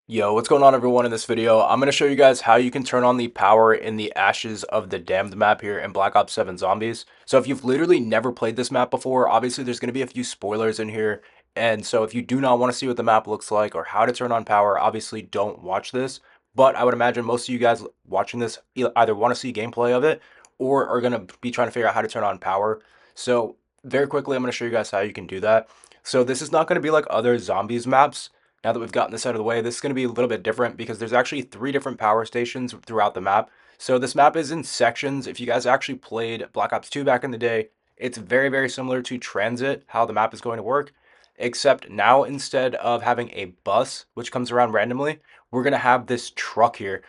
Yo, what's going on everyone? In this video, I'm going to show you guys how you can turn on the power in the Ashes of the Damned map here in Black Ops 7 Zombies. So if you've literally never played this map before, obviously there's going to be a few spoilers in here. And so if you do not want to see what the map looks like or how to turn on power, obviously don't watch this. But I would imagine most of you guys watching this either want to see gameplay of it or are going to be trying to figure out how to turn on power. So very quickly, I'm going to show you guys how you can do that. So this is not going to be like other Zombies maps. Now that we've gotten this out of the way, this is going to be a little bit different because there's actually 3 different power stations throughout the map. So this map is in sections. If you guys actually played Black Ops 2 back in the day, it's very, very similar to Transit, how the map is going to work. Except now, instead of having a bus, which comes around randomly, we're going to have this truck here.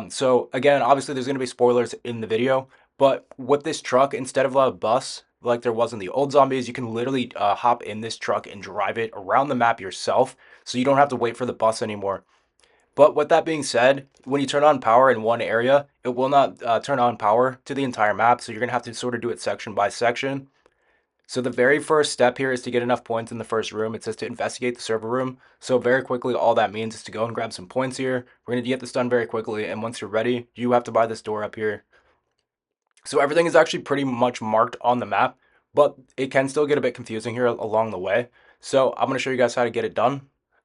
So again, obviously there's going to be spoilers in the video, but with this truck, instead of a bus, like there was in the old Zombies, you can literally hop in this truck and drive it around the map yourself, so you don't have to wait for the bus anymore. But with that being said, when you turn on power in one area, it will not turn on power to the entire map, so you're going to have to sort of do it section by section. So the very first step here is to get enough points in the first room. It says to investigate the server room. So very quickly, all that means is to go and grab some points here. We're going to get this done very quickly, and once you're ready, you have to buy this door up here. So everything is actually pretty much marked on the map, but it can still get a bit confusing here along the way. So I'm going to show you guys how to get it done.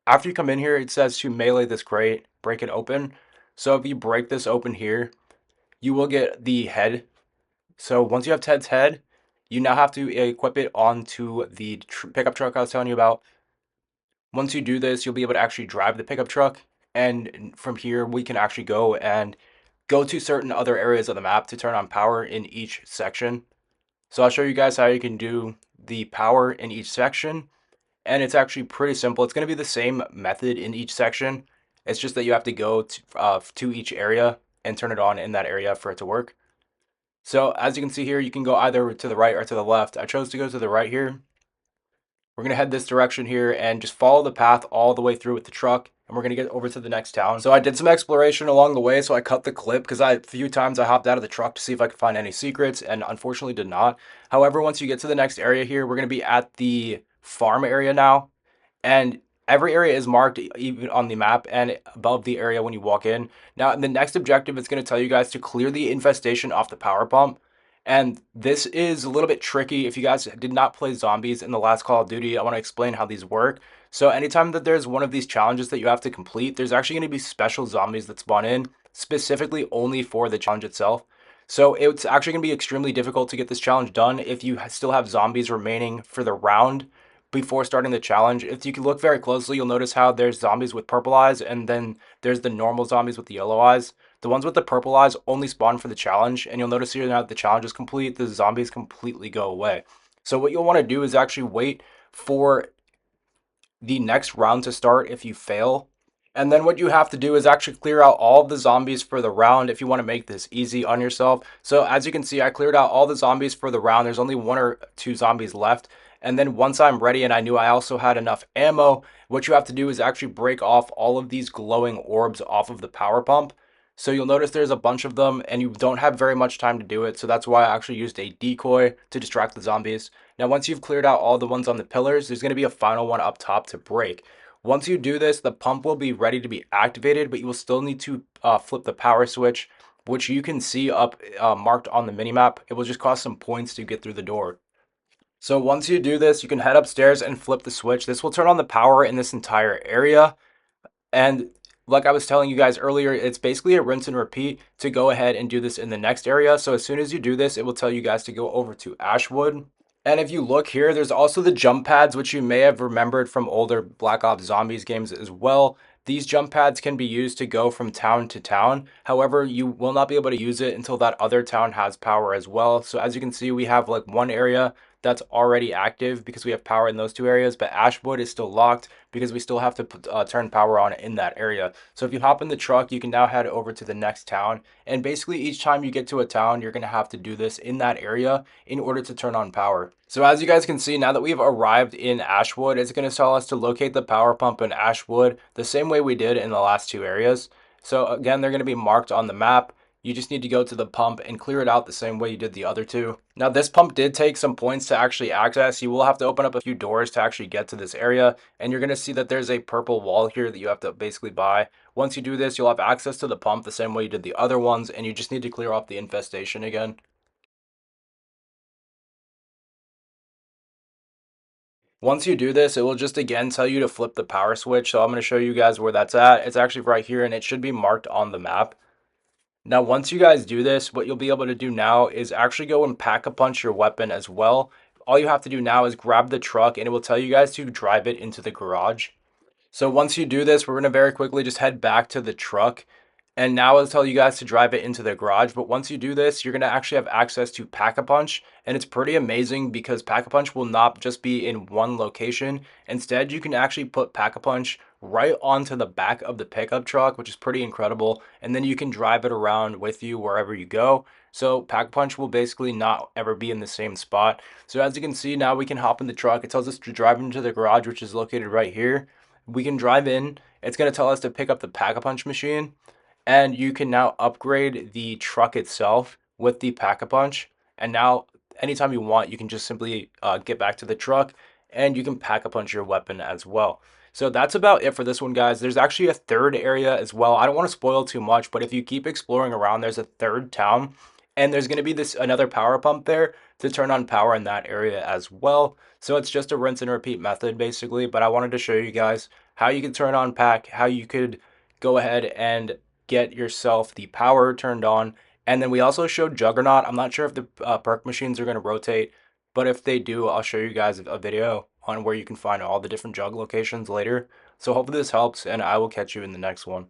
After you come in here, it says to melee this crate, break it open. So if you break this open here, you will get the head. So once you have Ted's head, you now have to equip it onto the pickup truck I was telling you about. Once you do this, you'll be able to actually drive the pickup truck. And from here, we can actually go to certain other areas of the map to turn on power in each section. So I'll show you guys how you can do the power in each section. And it's actually pretty simple. It's going to be the same method in each section. It's just that you have to go to each area and turn it on in that area for it to work. So as you can see here, you can go either to the right or to the left. I chose to go to the right here. We're going to head this direction here and just follow the path all the way through with the truck. And we're going to get over to the next town. So I did some exploration along the way, so I cut the clip because a few times I hopped out of the truck to see if I could find any secrets, and unfortunately did not. However, once you get to the next area here, we're going to be at the farm area now. And every area is marked even on the map and above the area when you walk in. Now, the next objective is going to tell you guys to clear the infestation off the power pump. And this is a little bit tricky. If you guys did not play zombies in the last Call of Duty, I want to explain how these work. So anytime that there's one of these challenges that you have to complete, there's actually going to be special zombies that spawn in specifically only for the challenge itself. So it's actually going to be extremely difficult to get this challenge done if you still have zombies remaining for the round before starting the challenge. If you can look very closely, you'll notice how there's zombies with purple eyes and then there's the normal zombies with the yellow eyes. The ones with the purple eyes only spawn for the challenge, and you'll notice here now that the challenge is complete, the zombies completely go away. So what you'll want to do is actually wait for the next round to start if you fail. And then what you have to do is actually clear out all the zombies for the round if you want to make this easy on yourself. So as you can see, I cleared out all the zombies for the round. There's only 1 or 2 zombies left. And then once I'm ready and I knew I also had enough ammo, what you have to do is actually break off all of these glowing orbs off of the power pump. So you'll notice there's a bunch of them and you don't have very much time to do it. So that's why I actually used a decoy to distract the zombies. Now, once you've cleared out all the ones on the pillars, there's going to be a final one up top to break. Once you do this, the pump will be ready to be activated, but you will still need to flip the power switch, which you can see up marked on the minimap. It will just cost some points to get through the door. So once you do this, you can head upstairs and flip the switch. This will turn on the power in this entire area. And like I was telling you guys earlier, it's basically a rinse and repeat to go ahead and do this in the next area. So as soon as you do this, it will tell you guys to go over to Ashwood. And if you look here, there's also the jump pads, which you may have remembered from older Black Ops Zombies games as well. These jump pads can be used to go from town to town. However, you will not be able to use it until that other town has power as well. So as you can see, we have like one area that's already active because we have power in those 2 areas, but Ashwood is still locked because we still have to turn power on in that area. So if you hop in the truck, you can now head over to the next town. And basically each time you get to a town, you're going to have to do this in that area in order to turn on power. So as you guys can see, now that we've arrived in Ashwood, it's going to tell us to locate the power pump in Ashwood the same way we did in the last 2 areas. So again, they're going to be marked on the map. You just need to go to the pump and clear it out the same way you did the other two. Now, this pump did take some points to actually access. You will have to open up a few doors to actually get to this area, and you're going to see that there's a purple wall here that you have to basically buy. Once you do this, you'll have access to the pump the same way you did the other ones, and you just need to clear off the infestation again. Once you do this, it will just again tell you to flip the power switch. So I'm going to show you guys where that's at. It's actually right here, and it should be marked on the map. Now, once you guys do this, what you'll be able to do now is actually go and pack-a-punch your weapon as well. All you have to do now is grab the truck, and it will tell you guys to drive it into the garage. So once you do this, we're going to very quickly just head back to the truck. And now I'll tell you guys to drive it into the garage. But once you do this, you're going to actually have access to Pack-a-Punch. And it's pretty amazing because Pack-a-Punch will not just be in one location. Instead, you can actually put Pack-a-Punch right onto the back of the pickup truck, which is pretty incredible. And then you can drive it around with you wherever you go. So Pack-a-Punch will basically not ever be in the same spot. So as you can see, now we can hop in the truck. It tells us to drive into the garage, which is located right here. We can drive in. It's going to tell us to pick up the Pack-a-Punch machine, and you can now upgrade the truck itself with the Pack-a-Punch. And now, anytime you want, you can just simply get back to the truck, and you can Pack-a-Punch your weapon as well. So that's about it for this one, guys. There's actually a third area as well. I don't want to spoil too much, but if you keep exploring around, there's a third town, and there's going to be this another power pump there to turn on power in that area as well. So it's just a rinse and repeat method basically, but I wanted to show you guys how you can turn on pack, how you could go ahead and get yourself the power turned on. And then we also showed Juggernaut. I'm not sure if the perk machines are going to rotate, but if they do, I'll show you guys a video on where you can find all the different jug locations later. So hopefully this helps, and I will catch you in the next one.